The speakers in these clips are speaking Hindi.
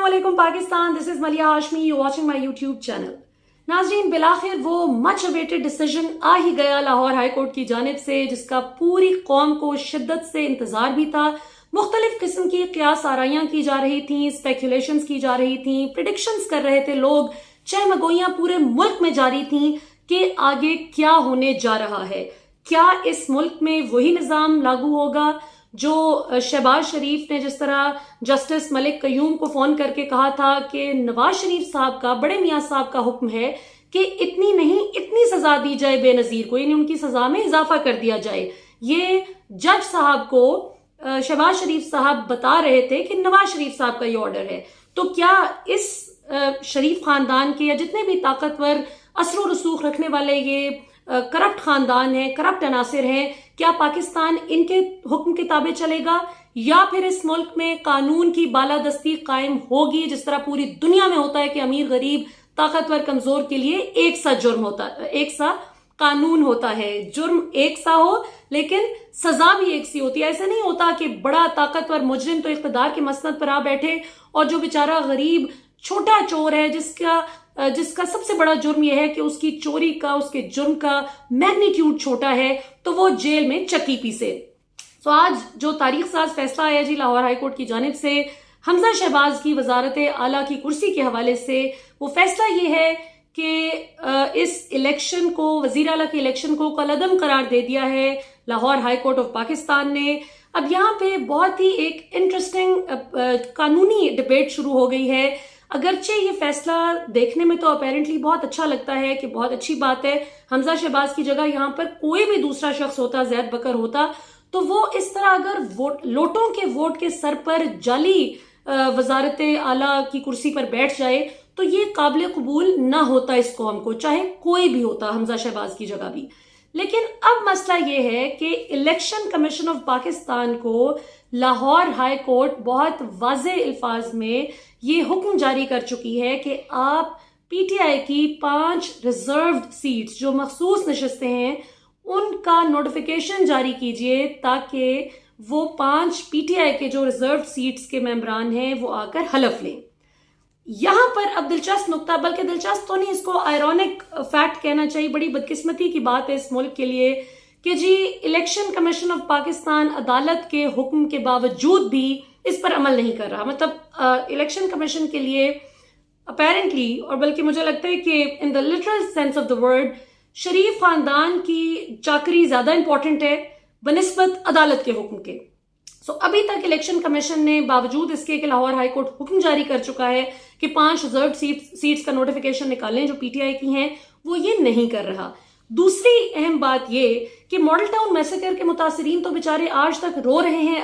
अस्सलामुअलैकुम पाकिस्तान, दिस इज मलिया Hashmi, you watching my YouTube channel. नाजरीन, बिलाखिर वो मच अवेटेड डिसीजन आ ही गया लाहौर हाई कोर्ट की जानिब से, जिसका पूरी कौम को शिद्दत से इंतजार भी था। मुख्तलिफ किस्म की क़ियास आराइयां की जा रही थी, स्पेकुलेशंस की जा रही थी, प्रिडिक्शंस कर रहे थे लोग, चहमगोइयां पूरे मुल्क में जारी थी कि आगे क्या होने जा रहा है। क्या इस मुल्क में वही निज़ाम लागू होगा जो शहबाज शरीफ ने जिस तरह जस्टिस मलिक कयूम को फोन करके कहा था कि नवाज शरीफ साहब का, बड़े मियाँ साहब का हुक्म है कि इतनी नहीं इतनी सजा दी जाए बेनजीर को, यानी उनकी सजा में इजाफा कर दिया जाए। ये जज साहब को शहबाज शरीफ साहब बता रहे थे कि नवाज शरीफ साहब का ये ऑर्डर है। तो क्या इस शरीफ खानदान के या जितने भी ताकतवर असर रसूख रखने वाले ये करप्ट खानदान है, करप्ट अनासिर हैं, क्या पाकिस्तान इनके हुक्म के ताबे चलेगा या फिर इस मुल्क में कानून की बालादस्ती कायम होगी, जिस तरह पूरी दुनिया में होता है कि अमीर गरीब ताकतवर कमजोर के लिए एक सा जुर्म होता है, एक सा कानून होता है, जुर्म एक सा हो लेकिन सजा भी एक सी होती है। ऐसे नहीं होता कि बड़ा ताकतवर मुजरिम तो इख्तिदार के मसनद पर आ बैठे और जो बेचारा गरीब छोटा चोर है जिसका सबसे बड़ा जुर्म यह है कि उसकी चोरी का, उसके जुर्म का मैग्नीट्यूड छोटा है, तो वो जेल में चक्की पीसे। तो आज जो तारीख साज फैसला आया जी लाहौर हाई कोर्ट की जानिब से हमजा शहबाज की वजारत आला की कुर्सी के हवाले से, वो फैसला ये है कि इस इलेक्शन को, वजीर आला के इलेक्शन को कलअदम करार दे दिया है Lahore high court of Pakistan ने। अब यहाँ पे बहुत ही एक इंटरेस्टिंग कानूनी डिबेट शुरू हो गई है। अगरचे ये फैसला देखने में तो अपेरेंटली बहुत अच्छा लगता है कि बहुत अच्छी बात है, हमजा शहबाज की जगह यहाँ पर कोई भी दूसरा शख्स होता, जैद बकर होता, तो वो इस तरह अगर लोटों के वोट के सर पर जाली वजारत आला की कुर्सी पर बैठ जाए तो ये काबिल कबूल ना होता इस कौम को, चाहे कोई भी होता, हमजा शहबाज की जगह भी। लेकिन अब मसला ये है कि इलेक्शन कमीशन ऑफ पाकिस्तान को लाहौर हाई कोर्ट बहुत वाज़े अल्फाज में ये हुक्म जारी कर चुकी है कि आप पीटीआई की 5 रिजर्व्ड सीट्स जो मखसूस नशस्तें हैं उनका नोटिफिकेशन जारी कीजिए ताकि वो 5 पीटीआई के जो रिजर्व्ड सीट्स के मेंबरान हैं वो आकर हलफ लें। यहां पर अब दिलचस्प नुक्ता, बल्कि दिलचस्प तो नहीं, इसको आयरॉनिक फैक्ट कहना चाहिए, बड़ी बदकिस्मती की बात है इस मुल्क के लिए कि जी इलेक्शन कमीशन ऑफ पाकिस्तान अदालत के हुक्म के बावजूद भी इस पर अमल नहीं कर रहा। मतलब इलेक्शन कमीशन के लिए अपेरेंटली, और बल्कि मुझे लगता है कि in the literal sense of the word, शरीफ खानदान की चाकरी ज्यादा इंपॉर्टेंट है बनिस्बत अदालत के हुक्म के। सो अभी तक इलेक्शन कमीशन ने बावजूद इसके कि लाहौर हाई कोर्ट हुक्म जारी कर चुका है कि 5 रिजर्व सीट्स का नोटिफिकेशन निकालें जो पीटीआई की हैं, वो ये नहीं कर रहा। दूसरी अहम बात ये कि मॉडल टाउन मैसेकर के मुतासरीन तो बेचारे आज तक रो रहे हैं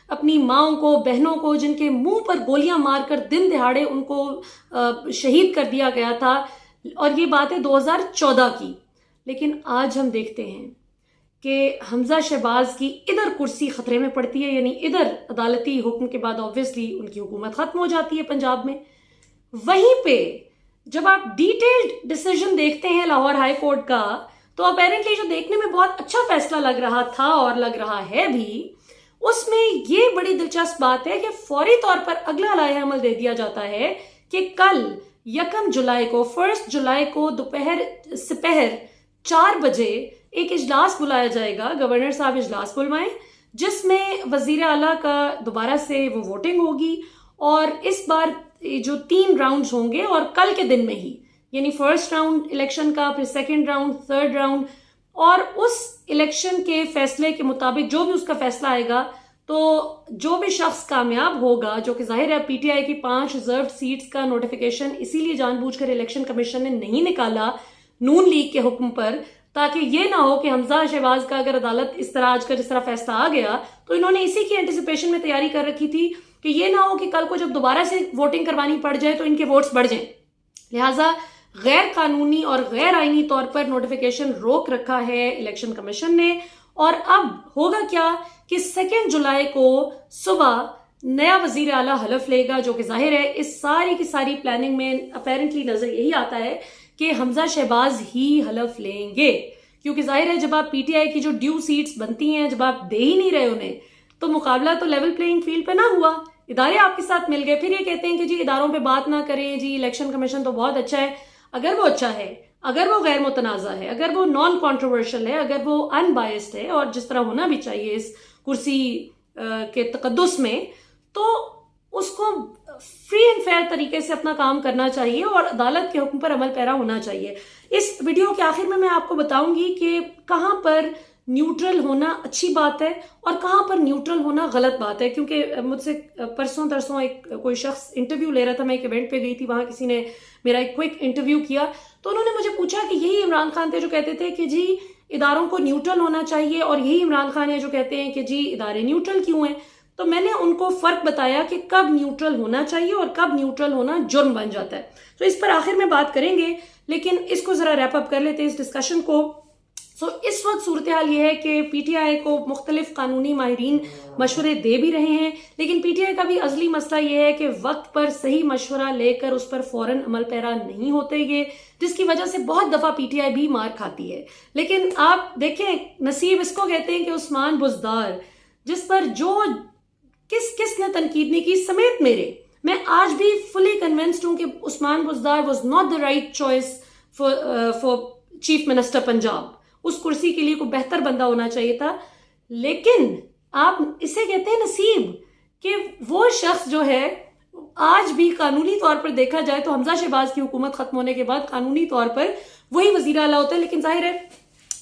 अपनी माओं को, बहनों को, जिनके मुंह पर गोलियां मारकर दिन दिहाड़े उनको शहीद कर दिया गया था, और ये बात है 2014 की। लेकिन आज हम देखते हैं कि हमजा शहबाज की इधर कुर्सी खतरे में पड़ती है, यानी इधर अदालती हुक्म के बाद ऑब्वियसली उनकी हुकूमत खत्म हो जाती है पंजाब में। वहीं पे जब आप डिटेल्ड डिसीजन देखते हैं लाहौर हाई कोर्ट का, तो अपेरेंटली जो देखने में बहुत अच्छा फैसला लग रहा था और लग रहा है भी, उसमें ये बड़ी दिलचस्प बात है कि फौरी तौर पर अगला लाए अमल दे दिया जाता है कि कल 1 जुलाई को, 1 जुलाई को दोपहर 4 बजे एक इजलास बुलाया जाएगा, गवर्नर साहब इजलास बुलवाएं, जिसमें वजीर आला का दोबारा से वो वोटिंग होगी और इस बार जो 3 राउंड्स होंगे और कल के दिन में ही, यानी फर्स्ट राउंड इलेक्शन का, फिर सेकेंड राउंड, थर्ड राउंड, और उस इलेक्शन के फैसले के मुताबिक जो भी उसका फैसला आएगा, तो जो भी शख्स कामयाब होगा, जो कि जाहिर है पीटीआई की 5 रिजर्व सीट्स का नोटिफिकेशन इसीलिए जानबूझकर इलेक्शन कमीशन ने नहीं निकाला नून लीग के हुक्म पर, ताकि ये ना हो कि हमजा शहबाज का अगर अदालत इस तरह आज का जिस तरह फैसला आ गया, तो इन्होंने इसी की एंटिसिपेशन में तैयारी कर रखी थी कि ये ना हो कि कल को जब दोबारा से वोटिंग करवानी पड़ जाए तो इनके वोट्स बढ़ जाएं। लिहाजा गैर कानूनी और गैर आईनी तौर पर नोटिफिकेशन रोक रखा है इलेक्शन कमीशन ने। और अब होगा क्या कि 2 जुलाई को सुबह नया वजीर आला हलफ लेगा, जो कि जाहिर है इस सारी की सारी प्लानिंग में अपेरेंटली नजर यही आता है कि हमजा शहबाज ही हलफ लेंगे, क्योंकि जाहिर है जब आप पीटीआई की जो ड्यू सीट्स बनती हैं, जब आप दे ही नहीं रहे उन्हें, तो मुकाबला तो लेवल प्लेइंग फील्ड पे ना हुआ। इदारे आपके साथ मिल गए, फिर ये कहते हैं कि जी इदारों पे बात ना करें, जी इलेक्शन कमीशन तो बहुत अच्छा है। अगर वो अच्छा है, अगर वो गैर मुतनाज़ा है, अगर वो नॉन कॉन्ट्रोवर्शियल है, अगर वो अनबायस्ड है और जिस तरह होना भी चाहिए इस कुर्सी के तकद्दुस में, तो उसको फ्री एंड फेयर तरीके से अपना काम करना चाहिए और अदालत के हुक्म पर अमल पैरा होना चाहिए। इस वीडियो के आखिर में मैं आपको बताऊंगी कि कहां पर न्यूट्रल होना अच्छी बात है और कहां पर न्यूट्रल होना गलत बात है। क्योंकि मुझसे परसों तरसों एक कोई शख्स इंटरव्यू ले रहा था, मैं एक इवेंट पे गई थी, वहां किसी ने मेरा एक क्विक इंटरव्यू किया, तो उन्होंने मुझे पूछा कि यही इमरान खान थे जो कहते थे कि जी इदारों को न्यूट्रल होना चाहिए, और यही इमरान खान है जो कहते हैं कि जी इदारे न्यूट्रल क्यों हैं। तो मैंने उनको फर्क बताया कि कब न्यूट्रल होना चाहिए और कब न्यूट्रल होना जुर्म बन जाता है। तो इस पर आखिर में बात करेंगे, लेकिन इसको जरा रैप अप कर लेते हैं इस डिस्कशन को। इस वक्त सूरत हाल ये है कि पीटीआई को मुख्तलिफ कानूनी माहिरीन मशवरे दे भी रहे हैं, लेकिन पीटीआई का भी अजली मसला ये है कि वक्त पर सही मशवरा लेकर उस पर फौरन अमल पैरा नहीं होते ये, जिसकी वजह से बहुत दफा पीटीआई भी मार खाती है। लेकिन आप देखें, नसीब इसको कहते हैं कि उस्मान बुज़दार, जिस पर जो किसने तनकीद नहीं की समेत मेरे, मैं आज भी फुली कन्विंस्ड हूं कि Usman Buzdar was not the right choice for chief minister Punjab. उस कुर्सी के लिए कोई बेहतर बंदा होना चाहिए था। लेकिन आप इसे कहते हैं नसीब कि वो शख्स जो है, आज भी कानूनी तौर पर देखा जाए तो हमजा शहबाज की हुकूमत खत्म होने के बाद कानूनी तौर पर वही वजीर आला होता है। लेकिन जाहिर है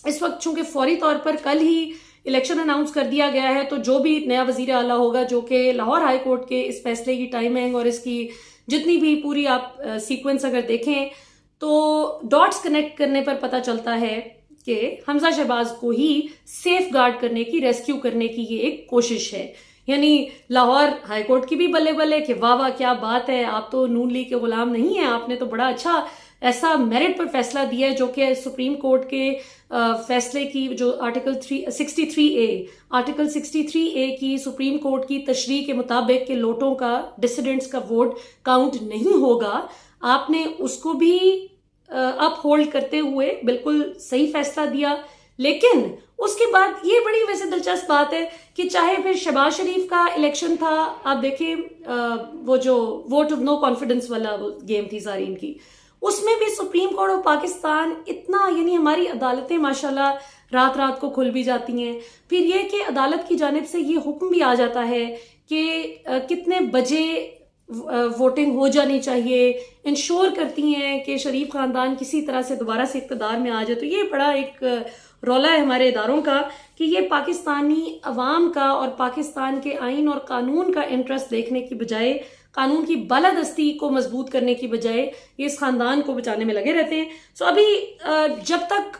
इस वक्त चूंकि फौरी तौर पर कल ही इलेक्शन अनाउंस कर दिया गया है, तो जो भी नया वजीर आला होगा, जो कि लाहौर हाई कोर्ट के इस फैसले की टाइमिंग और इसकी जितनी भी पूरी आप सीक्वेंस अगर देखें तो डॉट्स कनेक्ट करने पर पता चलता है कि हमजा शहबाज को ही सेफ गार्ड करने की, रेस्क्यू करने की ये एक कोशिश है। यानी लाहौर हाई कोर्ट की भी बल्ले बल्ले कि वाह वाह क्या बात है, आप तो नून लीग के गुलाम नहीं हैं, आपने तो बड़ा अच्छा ऐसा मेरिट पर फैसला दिया है जो कि सुप्रीम कोर्ट के फैसले की जो आर्टिकल 63A की सुप्रीम कोर्ट की तशरीह के मुताबिक के लोटों का, डिसिडेंट्स का वोट काउंट नहीं होगा, आपने उसको भी अप होल्ड करते हुए बिल्कुल सही फैसला दिया। लेकिन उसके बाद ये बड़ी वैसे दिलचस्प बात है कि चाहे फिर शहबाज शरीफ का इलेक्शन था, आप देखें वो जो वोट ऑफ नो कॉन्फिडेंस वाला वो गेम थी सारी इनकी, उसमें भी सुप्रीम कोर्ट ऑफ पाकिस्तान इतना, यानी हमारी अदालतें माशाल्लाह रात रात को खुल भी जाती हैं। फिर ये कि अदालत की जानिब से ये हुक्म भी आ जाता है कि कितने बजे वोटिंग हो जानी चाहिए, इंश्योर करती हैं कि शरीफ खानदान किसी तरह से दोबारा से इक़्तिदार में आ जाए। तो ये बड़ा एक रौला है हमारे इदारों का कि ये पाकिस्तानी अवाम का और पाकिस्तान के आइन और कानून का इंटरेस्ट देखने की बजाय, कानून की बालादस्ती को मजबूत करने की बजाय ये इस खानदान को बचाने में लगे रहते हैं। अभी जब तक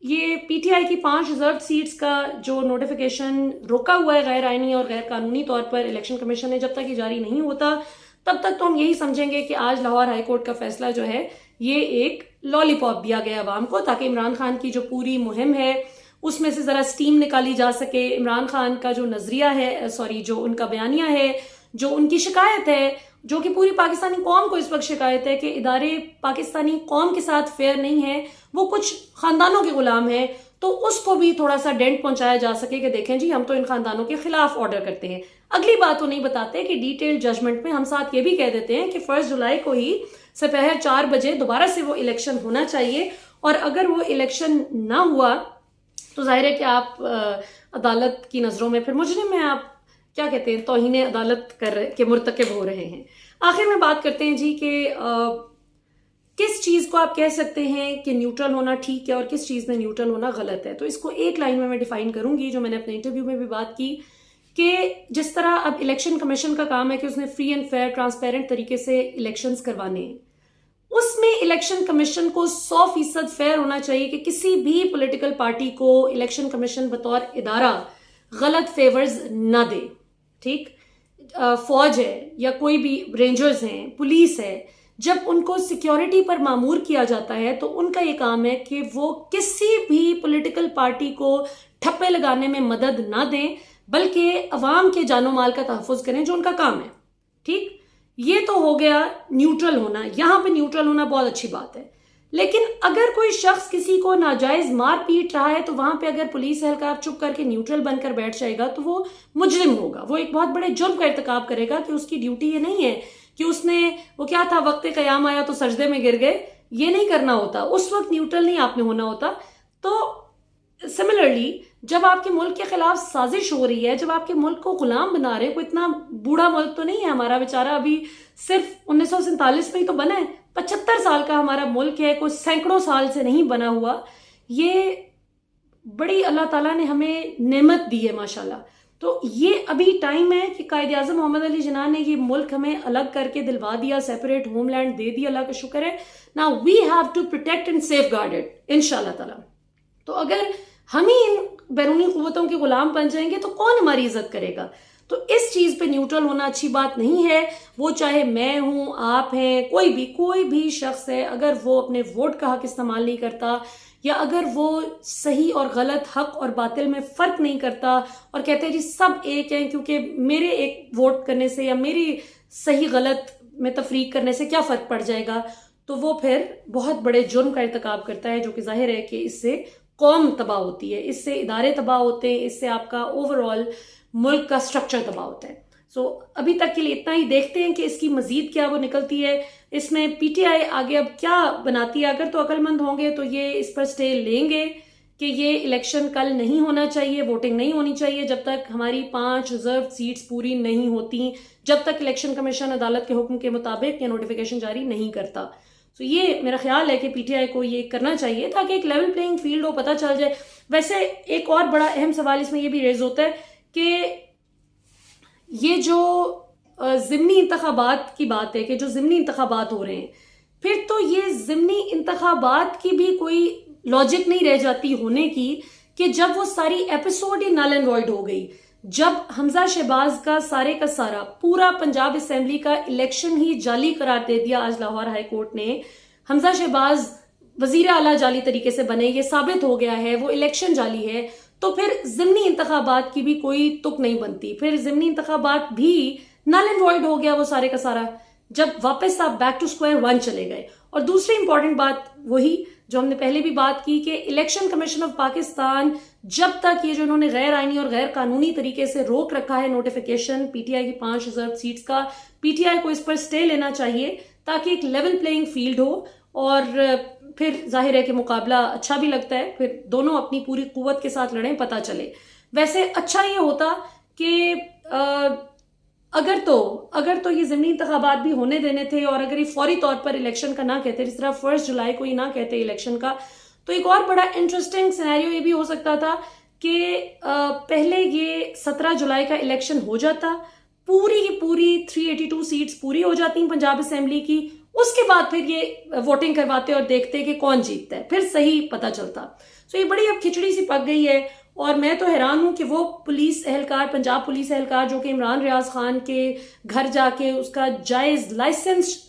ये पीटीआई की 5 रिजर्व सीट्स का जो नोटिफिकेशन रोका हुआ है गैर आईनी और गैर कानूनी तौर पर इलेक्शन कमीशन ने, जब तक ये जारी नहीं होता तब तक तो हम यही समझेंगे कि आज लाहौर हाई कोर्ट का फैसला जो है ये एक लॉलीपॉप दिया गया अवाम को, ताकि इमरान खान की जो पूरी मुहिम है उसमें से जरा स्टीम निकाली जा सके। इमरान खान का जो नजरिया है, जो उनका बयानिया है, जो उनकी शिकायत है, जो कि पूरी पाकिस्तानी कौम को इस वक्त शिकायत है कि इदारे पाकिस्तानी कौम के साथ फेयर नहीं है, वो कुछ खानदानों के गुलाम है, तो उसको भी थोड़ा सा डेंट पहुंचाया जा सके कि देखें जी हम तो इन खानदानों के खिलाफ ऑर्डर करते हैं। अगली बात तो नहीं बताते कि डिटेल्ड जजमेंट में हम साथ ये भी कह देते हैं कि 1 जुलाई को ही दोपहर 4 बजे दोबारा से वो इलेक्शन होना चाहिए, और अगर वो इलेक्शन ना हुआ तो जाहिर है कि आप अदालत की नजरों में फिर मुजरिम में, आप क्या कहते हैं, तौहीन अदालत के मुर्तकिब हो रहे हैं। आखिर में बात करते हैं जी कि किस चीज को आप कह सकते हैं कि न्यूट्रल होना ठीक है और किस चीज में न्यूट्रल होना गलत है। तो इसको एक लाइन में मैं डिफाइन करूंगी, जो मैंने अपने इंटरव्यू में भी बात की, कि जिस तरह अब इलेक्शन कमीशन का काम है कि उसने फ्री एंड फेयर ट्रांसपेरेंट तरीके से इलेक्शंस करवाने हैं, उसमें इलेक्शन कमीशन को 100% फेयर होना चाहिए कि किसी भी पॉलिटिकल पार्टी को इलेक्शन कमीशन बतौर इदारा गलत फेवर्स ना दे। ठीक, फौज है या कोई भी रेंजर्स हैं, पुलिस है, जब उनको सिक्योरिटी पर मामूर किया जाता है तो उनका ये काम है कि वो किसी भी पॉलिटिकल पार्टी को ठप्पे लगाने में मदद ना दें, बल्कि अवाम के जानो माल का तहफ़्फ़ुज़ करें, जो उनका काम है। ठीक, ये तो हो गया न्यूट्रल होना। यहां पे न्यूट्रल होना बहुत अच्छी बात है। लेकिन अगर कोई शख्स किसी को नाजायज मार पीट रहा है तो वहां पे अगर पुलिस एहलकार चुप करके न्यूट्रल बनकर बैठ जाएगा तो वो मुजरिम होगा, वो एक बहुत बड़े जुर्म का इर्तिकाब करेगा कि उसकी ड्यूटी ये नहीं है कि उसने, वो क्या था, वक्त कयाम आया तो सजदे में गिर गए, ये नहीं करना होता, उस वक्त न्यूट्रल नहीं आपने होना होता। तो सिमिलरली जब आपके मुल्क के खिलाफ साजिश हो रही है, जब आपके मुल्क को गुलाम बना रहे, कोई इतना बूढ़ा मुल्क तो नहीं है हमारा बेचारा, अभी सिर्फ 1947 में ही तो बना है, 75 साल का हमारा मुल्क है, कोई सैकड़ों साल से नहीं बना हुआ। ये बड़ी अल्लाह ताला ने हमें नेमत दी है माशाल्लाह। तो ये अभी टाइम है कि कायद आज़म मोहम्मद अली जिन्ना ने ये मुल्क हमें अलग करके दिलवा दिया, सेपरेट होमलैंड दे दिया, अल्लाह का शुक्र है। Now we have to protect and safeguard it इंशाल्लाह ताला। तो अगर हम ही इन बैरूनी कुव्वतों के गुलाम बन जाएंगे तो कौन हमारी इज्जत करेगा? तो इस चीज पे न्यूट्रल होना अच्छी बात नहीं है। वो चाहे मैं हूं, आप हैं, कोई भी शख्स है, अगर वो अपने वोट का हक इस्तेमाल नहीं करता या अगर वो सही और गलत, हक और बातिल में फर्क नहीं करता और कहते हैं जी सब एक हैं क्योंकि मेरे एक वोट करने से या मेरी सही गलत में तफरीक करने से क्या फर्क पड़ जाएगा, तो वो फिर बहुत बड़े जुर्म का इर्तिकाब करता है, जो कि जाहिर है कि इससे कौम तबाह होती है, इससे इदारे तबाह होते हैं, इससे आपका ओवरऑल मुल्क का स्ट्रक्चर तबाह होता है। सो अभी तक के लिए इतना ही, देखते हैं कि इसकी मजीद क्या वो निकलती है। इसमें पीटीआई आगे अब क्या बनाती है। अगर तो अक्लमंद होंगे तो ये इस पर स्टे लेंगे कि ये इलेक्शन कल नहीं होना चाहिए, वोटिंग नहीं होनी चाहिए जब तक हमारी 5 रिजर्व सीट्स पूरी नहीं होती, जब तक इलेक्शन कमीशन अदालत के हुक्म के मुताबिक ये नोटिफिकेशन जारी नहीं करता। तो ये मेरा ख्याल है कि पीटीआई को ये करना चाहिए ताकि एक लेवल प्लेइंग फील्ड हो, पता चल जाए। वैसे एक और बड़ा अहम सवाल इसमें ये भी रेज होता है कि ये जो ज़िमनी इंतखाबात की बात है कि जो ज़िमनी इंतखाबात हो रहे हैं, फिर तो ये ज़िमनी इंतखाबात की भी कोई लॉजिक नहीं रह जाती होने की कि जब वो सारी एपिसोड ही नल एंड वॉइड हो गई, जब हमजा शहबाज का सारे का सारा पूरा पंजाब असेंबली का इलेक्शन ही जाली करार दे दिया आज लाहौर हाई कोर्ट ने, हमजा शहबाज वजीर आला जाली तरीके से बने, ये साबित हो गया है, वो इलेक्शन जाली है, तो फिर ज़िमनी इंतखाबात की भी कोई तुक नहीं बनती। फिर ज़िमनी इंतखाबात भी नल एंड वॉइड हो गया वो सारे का सारा, जब वापस आप बैक टू स्क्वायर वन चले गए। और दूसरी इंपॉर्टेंट बात वही जो हमने पहले भी बात की कि इलेक्शन कमीशन ऑफ पाकिस्तान जब तक ये जो इन्होंने गैर आईनी और गैर कानूनी तरीके से रोक रखा है नोटिफिकेशन पीटीआई की 5 रिजर्व सीट्स का, पीटीआई को इस पर स्टे लेना चाहिए ताकि एक लेवल प्लेइंग फील्ड हो और फिर जाहिर है कि मुकाबला अच्छा भी लगता है, फिर दोनों अपनी पूरी कुव्वत के साथ लड़ें, पता चले। वैसे अच्छा ये होता कि अगर तो ये ज़िमनी इंतखाबात भी होने देने थे और अगर ये फौरी तौर पर इलेक्शन का ना कहते, जिस तरह 1 जुलाई को ये ना कहते इलेक्शन का, तो एक और बड़ा इंटरेस्टिंग सिनेरियो ये भी हो सकता था कि पहले ये 17 जुलाई का इलेक्शन हो जाता, पूरी की पूरी 382 सीट्स पूरी हो जाती पंजाब असेंबली की, उसके बाद फिर ये वोटिंग करवाते और देखते कि कौन जीतता है, फिर सही पता चलता। तो ये बड़ी अब खिचड़ी सी पक गई है और मैं तो हैरान हूं कि वो पुलिस एहलकार, पंजाब पुलिस एहलकार जो कि इमरान रियाज खान के घर जाके उसका जायज लाइसेंस्ड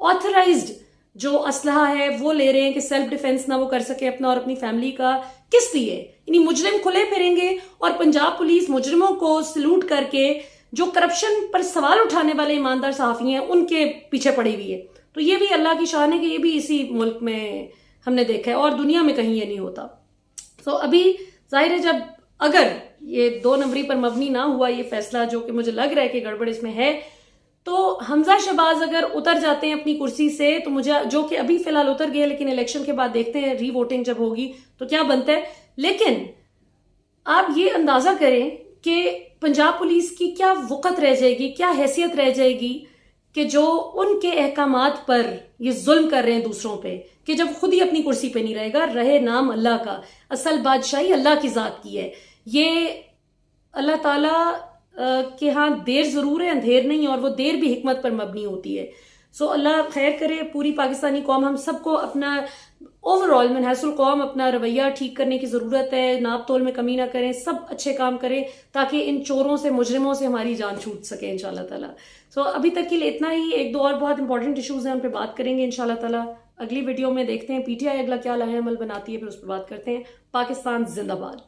ऑथराइज्ड जो असलहा है वो ले रहे हैं कि सेल्फ डिफेंस ना वो कर सके अपना और अपनी फैमिली का, किस लिए? यानी मुजरिम खुले फिरेंगे और पंजाब पुलिस मुजरिमों को सलूट करके जो करप्शन पर सवाल उठाने वाले ईमानदार सहाफी हैं उनके पीछे पड़ी हुई है। तो ये भी अल्लाह की शान है कि ये भी इसी मुल्क में हमने देखा है और दुनिया में कहीं ये नहीं होता। तो अभी जाहिर है जब अगर ये 2 नंबरी पर मबनी ना हुआ ये फैसला, जो कि मुझे लग रहा है कि गड़बड़ इसमें है, तो हमजा शहबाज अगर उतर जाते हैं अपनी कुर्सी से, तो मुझे, जो कि अभी फिलहाल उतर गए लेकिन इलेक्शन के बाद देखते हैं री वोटिंग जब होगी तो क्या बनता है। लेकिन आप ये अंदाजा करें कि पंजाब पुलिस की क्या वक़्त रह जाएगी, क्या हैसियत रह जाएगी कि जो उनके अहकामात पर ये जुल्म कर रहे हैं दूसरों पे, कि जब खुद ही अपनी कुर्सी पे नहीं रहेगा, रहे नाम अल्लाह का, असल बादशाही अल्लाह की जात की है। ये अल्लाह ताला के यहाँ देर जरूर है, अंधेर नहीं, और वो देर भी हिकमत पर मबनी होती है। सो अल्लाह खैर करे, पूरी पाकिस्तानी कौम, हम सबको अपना ओवरऑल मनहसुल कौम अपना रवैया ठीक करने की ज़रूरत है, नाप तोल में कमी ना करें, सब अच्छे काम करें ताकि इन चोरों से, मुजरिमों से हमारी जान छूट सके इंशाल्लाह ताला। सो अभी तक के लिए इतना ही। 1-2 और बहुत इंपॉर्टेंट इशूज़ हैं, उन पर बात करेंगे इंशाल्लाह ताला अगली वीडियो में। देखते हैं पीटीआई अगला क्या लाहे अमल बनाती है, फिर उस पर बात करते हैं। पाकिस्तान जिंदाबाद।